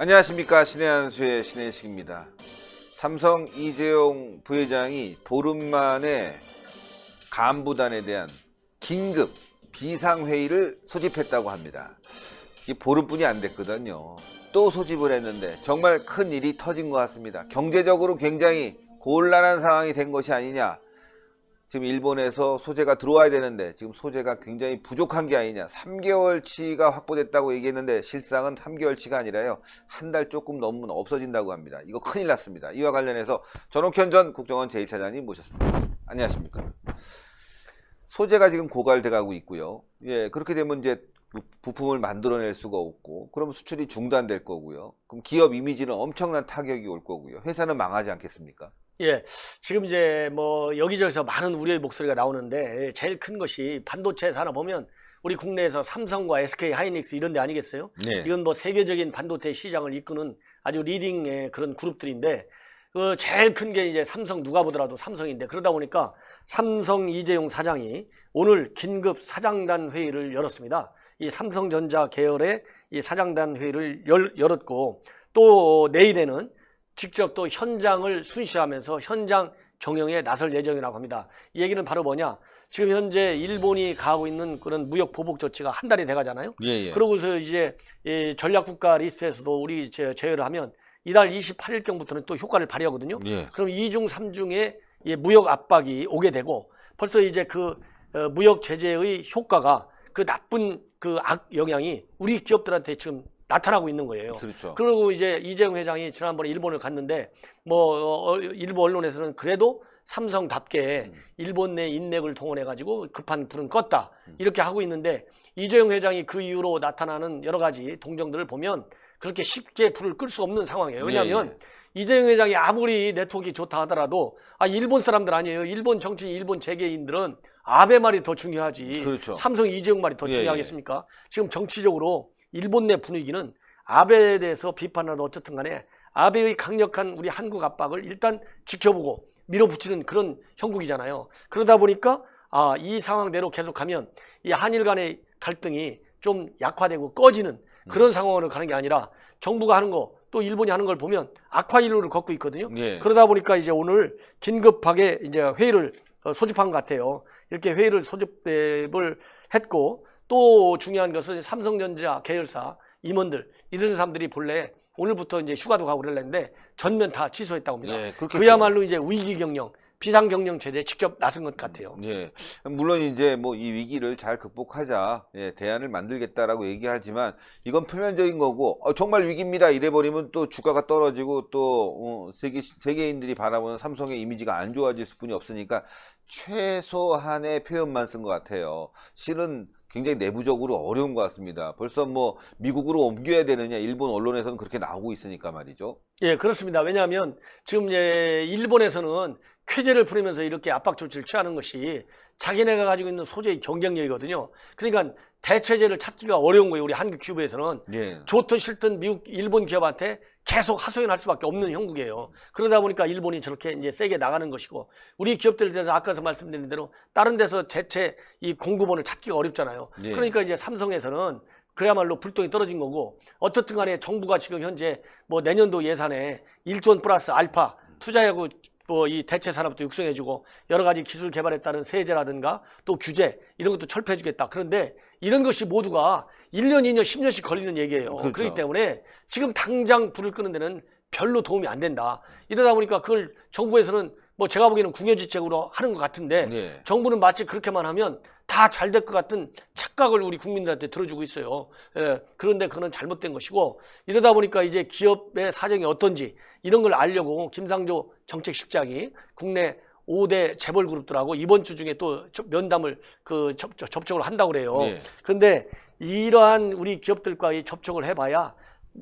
안녕하십니까. 신의 한수의 신혜식입니다. 삼성 이재용 부회장이 보름 만에 간부단에 대한 긴급 비상회의를 소집했다고 합니다. 이 보름뿐이 안 됐거든요. 또 소집을 했는데 정말 큰 일이 터진 것 같습니다. 경제적으로 굉장히 곤란한 상황이 된 것이 아니냐. 지금 일본에서 소재가 들어와야 되는데 지금 소재가 굉장히 부족한 게 아니냐. 3개월치가 확보됐다고 얘기했는데 실상은 3개월치가 아니라요. 한 달 조금 넘으면 없어진다고 합니다. 이거 큰일 났습니다. 이와 관련해서 전옥현 전 국정원 제1차장님 모셨습니다. 안녕하십니까. 소재가 지금 고갈돼 가고 있고요. 예, 그렇게 되면 이제 부품을 만들어낼 수가 없고 그러면 수출이 중단될 거고요. 그럼 기업 이미지는 엄청난 타격이 올 거고요. 회사는 망하지 않겠습니까? 예, 지금 이제 뭐 여기저기서 많은 우려의 목소리가 나오는데 제일 큰 것이 반도체 산업 보면 우리 국내에서 삼성과 SK 하이닉스 이런 데 아니겠어요? 네. 이건 뭐 세계적인 반도체 시장을 이끄는 아주 리딩의 그런 그룹들인데 그 제일 큰 게 이제 삼성 누가 보더라도 삼성인데 그러다 보니까 삼성 이재용 사장이 오늘 긴급 사장단 회의를 열었습니다. 이 삼성전자 계열의 이 사장단 회의를 열었고 또 내일에는 직접 또 현장을 순시하면서 현장 경영에 나설 예정이라고 합니다. 이 얘기는 바로 뭐냐? 지금 현재 일본이 가하고 있는 그런 무역 보복 조치가 한 달이 돼 가잖아요. 예. 그러고서 이제 이 전략국가 리스트에서도 우리 제외를 하면 이달 28일경부터는 또 효과를 발휘하거든요. 예. 그럼 2중 3중의 무역 압박이 오게 되고 벌써 이제 그 무역 제재의 효과가 그 나쁜 그 악 영향이 우리 기업들한테 지금 나타나고 있는 거예요. 그렇죠. 그리고 이제 이재용 회장이 지난번에 일본을 갔는데 뭐 일부 언론에서는 그래도 삼성답게 일본 내 인맥을 동원해 가지고 급한 불은 껐다 이렇게 하고 있는데 이재용 회장이 그 이후로 나타나는 여러 가지 동정들을 보면 그렇게 쉽게 불을 끌 수 없는 상황이에요. 왜냐하면 이재용 회장이 아무리 네트워크가 좋다 하더라도 일본 사람들 아니에요. 일본 정치인, 일본 재계인들은 아베 말이 더 중요하지. 그렇죠. 삼성 이재용 말이 더 중요하겠습니까? 지금 정치적으로 일본 내 분위기는 아베에 대해서 비판하도 어쨌든 간에 아베의 강력한 우리 한국 압박을 일단 지켜보고 밀어붙이는 그런 형국이잖아요. 그러다 보니까 이 상황대로 계속하면 이 한일 간의 갈등이 좀 약화되고 꺼지는 그런 상황으로 가는 게 아니라 정부가 하는 거 또 일본이 하는 걸 보면 악화일로를 걷고 있거든요. 그러다 보니까 이제 오늘 긴급하게 이제 회의를 소집한 것 같아요. 이렇게 회의를 소집을 했고 또 중요한 것은 삼성전자 계열사 임원들 이런 사람들이 본래 오늘부터 이제 휴가도 가고 그랬는데 전면 다 취소했다고 합니다. 그야말로 이제 위기 경영, 비상 경영 제재에 직접 나선 것 같아요. 예. 물론 이제 뭐 이 위기를 잘 극복하자 대안을 만들겠다라고 얘기하지만 이건 표면적인 거고 정말 위기입니다 이래 버리면 또 주가가 떨어지고 또 세계인들이 바라보는 삼성의 이미지가 안 좋아질 수뿐이 없으니까 최소한의 표현만 쓴 것 같아요. 실은 굉장히 내부적으로 어려운 것 같습니다. 벌써 뭐 미국으로 옮겨야 되느냐 일본 언론에서는 그렇게 나오고 있으니까 말이죠. 예, 그렇습니다. 왜냐하면 지금 일본에서는 쾌재를 부리면서 이렇게 압박 조치를 취하는 것이 자기네가 가지고 있는 소재의 경쟁력이거든요. 그러니까 대체제를 찾기가 어려운 거예요. 우리 한국 기업에서는 좋든 싫든 미국, 일본 기업한테 계속 하소연할 수밖에 없는 형국이에요. 그러다 보니까 일본이 저렇게 이제 세게 나가는 것이고 우리 기업들에 대해서 아까 말씀드린 대로 다른 데서 대체 이 공급원을 찾기가 어렵잖아요. 그러니까 이제 삼성에서는 그야말로 불똥이 떨어진 거고 어떻든 간에 정부가 지금 현재 뭐 내년도 예산에 1조 원 플러스 알파 투자하고 뭐 이 대체 산업도 육성해주고 여러 가지 기술 개발에 따른 세제라든가 또 규제 이런 것도 철폐해주겠다. 그런데 이런 것이 모두가 1년, 2년, 10년씩 걸리는 얘기예요. 그렇기 때문에 지금 당장 불을 끄는 데는 별로 도움이 안 된다. 이러다 보니까 그걸 정부에서는 뭐 제가 보기에는 궁여지책으로 하는 것 같은데 정부는 마치 그렇게만 하면 다 잘 될 것 같은 착각을 우리 국민들한테 들어주고 있어요. 그런데 그건 잘못된 것이고 이러다 보니까 이제 기업의 사정이 어떤지 이런 걸 알려고 김상조 정책실장이 국내 5대 재벌 그룹들하고 이번 주 중에 또 면담을 접촉을 한다고 그래요. 그런데 이러한 우리 기업들과의 접촉을 해봐야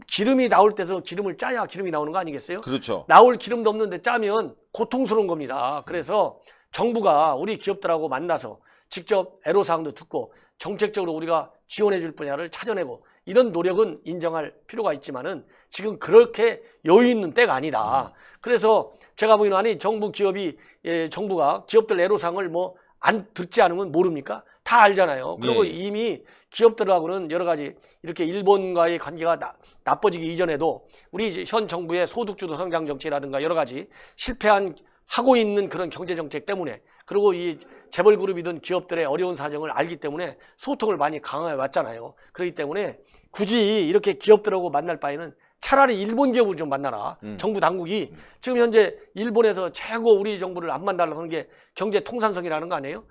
기름이 나올 때서 기름을 짜야 기름이 나오는 거 아니겠어요? 그렇죠. 나올 기름도 없는데 짜면 고통스러운 겁니다. 그래서 정부가 우리 기업들하고 만나서 직접 애로사항도 듣고 정책적으로 우리가 지원해 줄 분야를 찾아내고 이런 노력은 인정할 필요가 있지만은 지금 그렇게 여유 있는 때가 아니다. 그래서 제가 보기에는 정부가 기업들 애로사항을 뭐 안 듣지 않으면 모릅니까? 다 알잖아요. 그리고 예. 이미 기업들하고는 여러 가지 이렇게 일본과의 관계가 나빠지기 이전에도 우리 이제 현 정부의 소득주도 성장 정책이라든가 여러 가지 하고 있는 그런 경제 정책 때문에, 그리고 이 재벌 그룹이든 기업들의 어려운 사정을 알기 때문에 소통을 많이 강화해 왔잖아요. 그렇기 때문에 굳이 이렇게 기업들하고 만날 바에는 차라리 일본 기업을 좀 만나라. 정부 당국이 지금 현재 일본에서 최고 우리 정부를 안 만나려고 하는 게 경제통산성이라는 거 아니에요?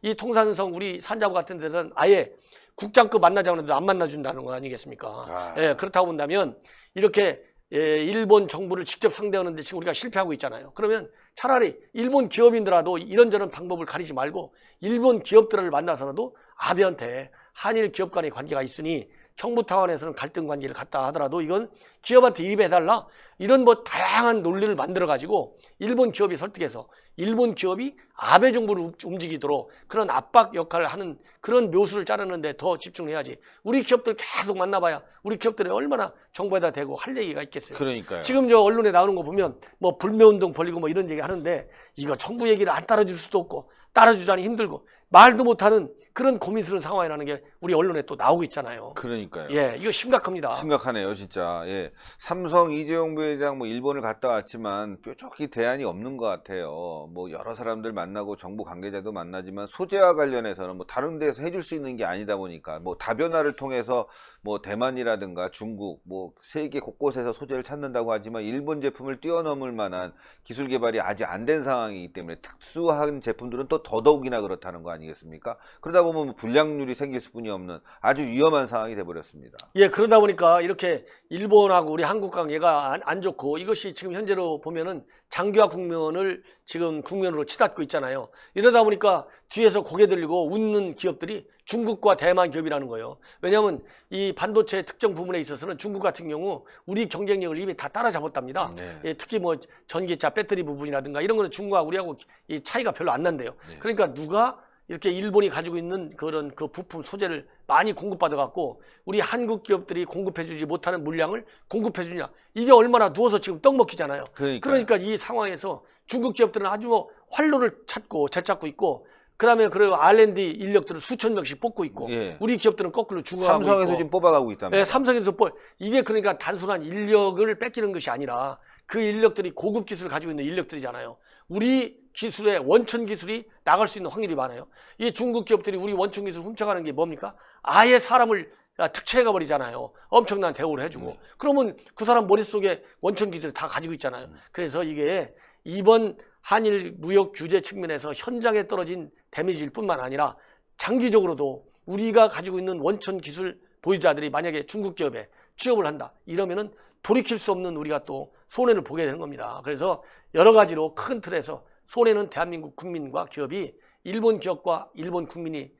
이 통산성 우리 산자부 같은 데서는 아예 국장급 만나자고 하는데 안 만나준다는 거 아니겠습니까? 예, 그렇다고 본다면 이렇게 일본 정부를 직접 상대하는데 지금 우리가 실패하고 있잖아요. 그러면 차라리 일본 기업인들라도 이런저런 방법을 가리지 말고 일본 기업들을 만나서라도 아베한테 한일 기업 간의 관계가 있으니 정부 타원에서는 갈등 관계를 갖다 하더라도 이건 기업한테 이입해달라, 이런 뭐 다양한 논리를 만들어 가지고 일본 기업이 설득해서 일본 기업이 아베 정부를 움직이도록 그런 압박 역할을 하는 그런 묘수를 자르는데 더 집중해야지. 우리 기업들 계속 만나봐야 우리 기업들이 얼마나 정부에다 대고 할 얘기가 있겠어요. 그러니까요. 지금 저 언론에 나오는 거 보면 뭐 불매운동 벌리고 뭐 이런 얘기 하는데 이거 정부 얘기를 안 따라줄 수도 없고 따라주자니 힘들고 말도 못하는 그런 고민스러운 상황이라는 게 우리 언론에 또 나오고 있잖아요. 그러니까요. 예, 이거 심각합니다. 심각하네요, 진짜. 예. 삼성 이재용 부회장 뭐 일본을 갔다 왔지만 뾰족히 대안이 없는 것 같아요. 뭐 여러 사람들 만나고 정부 관계자도 만나지만 소재와 관련해서는 뭐 다른 데서 해줄 수 있는 게 아니다 보니까 뭐 다변화를 통해서 뭐 대만이라든가 중국 뭐 세계 곳곳에서 소재를 찾는다고 하지만 일본 제품을 뛰어넘을 만한 기술 개발이 아직 안 된 상황이기 때문에 특수한 제품들은 또 더더욱이나 그렇다는 거 아니겠습니까? 그러다 보면 뭐 불량률이 생길 수뿐이 없는 아주 위험한 상황이 돼버렸습니다. 예, 그러다 보니까 이렇게 일본하고 우리 한국 관계가 안 좋고 이것이 지금 현재로 보면은 장기화 국면을 지금 국면으로 치닫고 있잖아요. 이러다 보니까 뒤에서 고개 들리고 웃는 기업들이 중국과 대만 기업이라는 거예요. 왜냐하면 이 반도체 특정 부분에 있어서는 중국 같은 경우 우리 경쟁력을 이미 다 따라잡았답니다. 네. 예, 특히 뭐 전기차 배터리 부분이라든가 이런 거는 중국과 우리하고 이 차이가 별로 안 난대요. 네. 그러니까 누가 이렇게 일본이 가지고 있는 그런 그 부품 소재를 많이 공급받아 갖고 우리 한국 기업들이 공급해주지 못하는 물량을 공급해주냐, 이게 얼마나 누워서 지금 떡 먹기잖아요. 그러니까 이 상황에서 중국 기업들은 아주 뭐 활로를 되찾고 있고, 그다음에 그리고 R&D 인력들을 수천 명씩 뽑고 있고, 예. 우리 기업들은 거꾸로 죽어가고 삼성에서 있고. 지금 뽑아가고 있답니다. 네, 삼성에서 이게 그러니까 단순한 인력을 뺏기는 것이 아니라 그 인력들이 고급 기술을 가지고 있는 인력들이잖아요. 우리 기술의 원천 기술이 나갈 수 있는 확률이 많아요. 이 중국 기업들이 우리 원천 기술 훔쳐가는 게 뭡니까? 아예 사람을 특채가 버리잖아요. 엄청난 대우를 해주고. 그러면 그 사람 머릿속에 원천 기술을 다 가지고 있잖아요. 그래서 이게 이번 한일 무역 규제 측면에서 현장에 떨어진 데미지일 뿐만 아니라 장기적으로도 우리가 가지고 있는 원천 기술 보유자들이 만약에 중국 기업에 취업을 한다, 이러면은 돌이킬 수 없는 우리가 또 손해를 보게 되는 겁니다. 그래서 여러 가지로 큰 틀에서 손해는 대한민국 국민과 기업이 일본 기업과 일본 국민이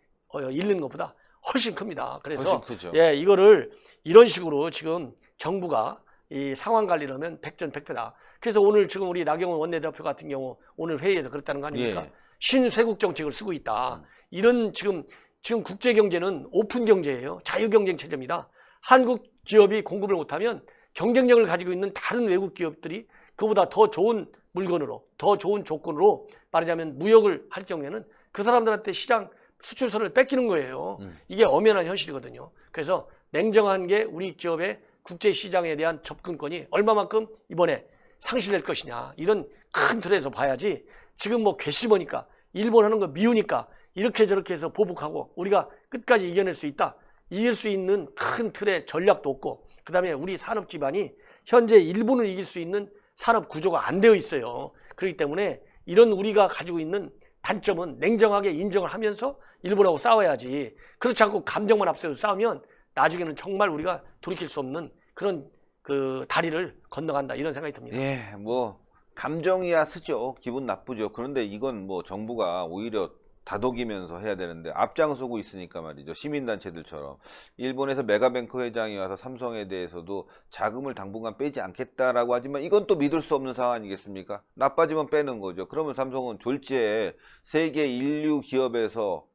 잃는 것보다 훨씬 큽니다. 그래서 훨씬 크죠. 예, 이거를 이런 식으로 지금 정부가 이 상황 관리를 하면 백전백패다. 그래서 오늘 지금 우리 나경원 원내대표 같은 경우 오늘 회의에서 그랬다는 거 아닙니까? 예. 신쇄국 정책을 쓰고 있다. 이런 지금 국제 경제는 오픈 경제예요. 자유 경쟁 체제입니다. 한국 기업이 공급을 못하면 경쟁력을 가지고 있는 다른 외국 기업들이 그보다 더 좋은 물건으로, 더 좋은 조건으로 말하자면 무역을 할 경우에는 그 사람들한테 시장 수출선을 뺏기는 거예요. 이게 엄연한 현실이거든요. 그래서 냉정한 게 우리 기업의 국제 시장에 대한 접근권이 얼마만큼 이번에 상실될 것이냐, 이런 큰 틀에서 봐야지 지금 뭐 괘씸하니까 일본 하는 거 미우니까 이렇게 저렇게 해서 보복하고 우리가 끝까지 이겨낼 수 있다, 이길 수 있는 큰 틀의 전략도 없고, 그 다음에 우리 산업 기반이 현재 일본을 이길 수 있는 산업 구조가 안 되어 있어요. 그렇기 때문에 이런 우리가 가지고 있는 단점은 냉정하게 인정을 하면서 일본하고 싸워야지, 그렇지 않고 감정만 앞세워서 싸우면 나중에는 정말 우리가 돌이킬 수 없는 그런 그 다리를 건너간다, 이런 생각이 듭니다. 예, 뭐 감정이야 쓰죠. 기분 나쁘죠. 그런데 이건 뭐 정부가 오히려 다독이면서 해야 되는데 앞장서고 있으니까 말이죠. 시민단체들처럼 일본에서 메가뱅크 회장이 와서 삼성에 대해서도 자금을 당분간 빼지 않겠다라고 하지만 이건 또 믿을 수 없는 상황 아니겠습니까? 나빠지면 빼는 거죠. 그러면 삼성은 졸지에 세계 인류 기업에서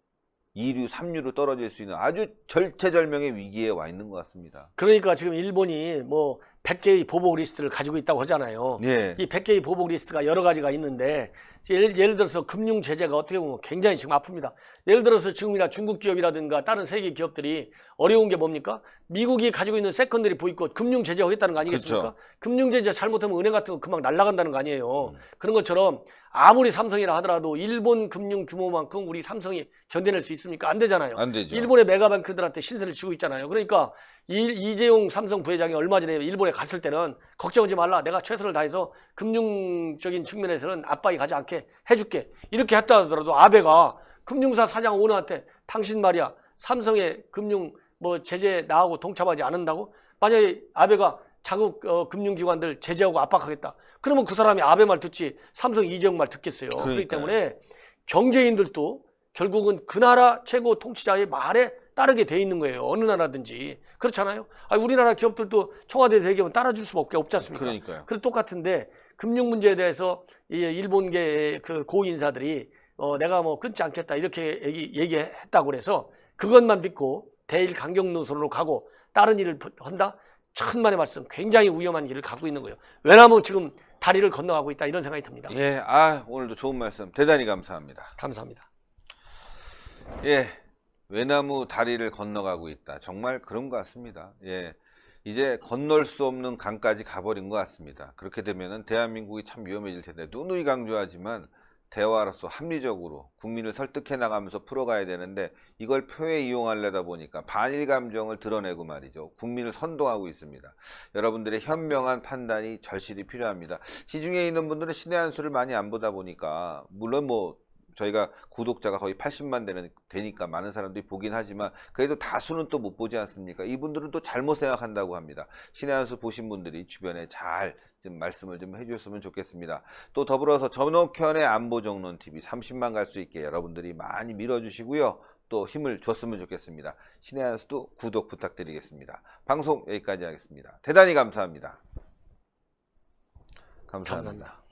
2류, 3류로 떨어질 수 있는 아주 절체절명의 위기에 와 있는 것 같습니다. 그러니까 지금 일본이 뭐 100개의 보복 리스트를 가지고 있다고 하잖아요. 예. 이 100개의 보복 리스트가 여러 가지가 있는데 예를 들어서 금융 제재가 어떻게 보면 굉장히 지금 아픕니다. 예를 들어서 지금이나 중국 기업이라든가 다른 세계 기업들이 어려운 게 뭡니까? 미국이 가지고 있는 세컨더리 보이콧 금융 제재 하겠다는 거 아니겠습니까? 그렇죠. 금융 제재 잘못하면 은행 같은 거 금방 날아간다는 거 아니에요. 그런 것처럼 아무리 삼성이라 하더라도 일본 금융 규모만큼 우리 삼성이 견뎌낼 수 있습니까? 안 되잖아요. 안 되죠. 일본의 메가뱅크들한테 신세를 지고 있잖아요. 그러니까 이재용 삼성 부회장이 얼마 전에 일본에 갔을 때는 걱정하지 말라. 내가 최선을 다해서 금융적인 측면에서는 압박이 가지 않게 해줄게. 이렇게 했다 하더라도 아베가 금융사 사장 오너한테 당신 말이야 삼성의 금융 뭐 제재 나하고 동참하지 않는다고? 만약에 아베가 자국 금융기관들 제재하고 압박하겠다. 그러면 그 사람이 아베 말 듣지 삼성 이재용 말 듣겠어요. 그렇기 때문에 경제인들도 결국은 그 나라 최고 통치자의 말에 따르게 돼 있는 거예요. 어느 나라든지. 그렇잖아요. 아니, 우리나라 기업들도 청와대에서 얘기하면 따라줄 수밖에 없지 않습니까? 그러니까요. 그래서 똑같은데 금융 문제에 대해서 이 일본계 그 고인사들이 내가 뭐 끊지 않겠다 이렇게 얘기했다고 그래서 그것만 믿고 대일 강경 노선으로 가고 다른 일을 한다? 천만의 말씀 굉장히 위험한 길을 가고 있는 거예요. 왜냐하면 지금 다리를 건너가고 있다 이런 생각이 듭니다. 예, 오늘도 좋은 말씀 대단히 감사합니다. 감사합니다. 예, 외나무 다리를 건너가고 있다. 정말 그런 것 같습니다. 예, 이제 건널 수 없는 강까지 가버린 것 같습니다. 그렇게 되면은 대한민국이 참 위험해질 텐데 누누이 강조하지만 대화로서 합리적으로 국민을 설득해 나가면서 풀어가야 되는데 이걸 표에 이용하려다 보니까 반일 감정을 드러내고 말이죠. 국민을 선동하고 있습니다. 여러분들의 현명한 판단이 절실히 필요합니다. 시중에 있는 분들은 신의 한 수를 많이 안 보다 보니까 물론 뭐 저희가 구독자가 거의 80만 되니까 많은 사람들이 보긴 하지만 그래도 다수는 또 못 보지 않습니까? 이분들은 또 잘못 생각한다고 합니다. 신의 한 수 보신 분들이 주변에 잘 좀 말씀을 좀 해주셨으면 좋겠습니다. 또 더불어서 전옥현의 안보정론TV 30만 갈 수 있게 여러분들이 많이 밀어주시고요. 또 힘을 줬으면 좋겠습니다. 신의 한 수도 구독 부탁드리겠습니다. 방송 여기까지 하겠습니다. 대단히 감사합니다. 감사합니다.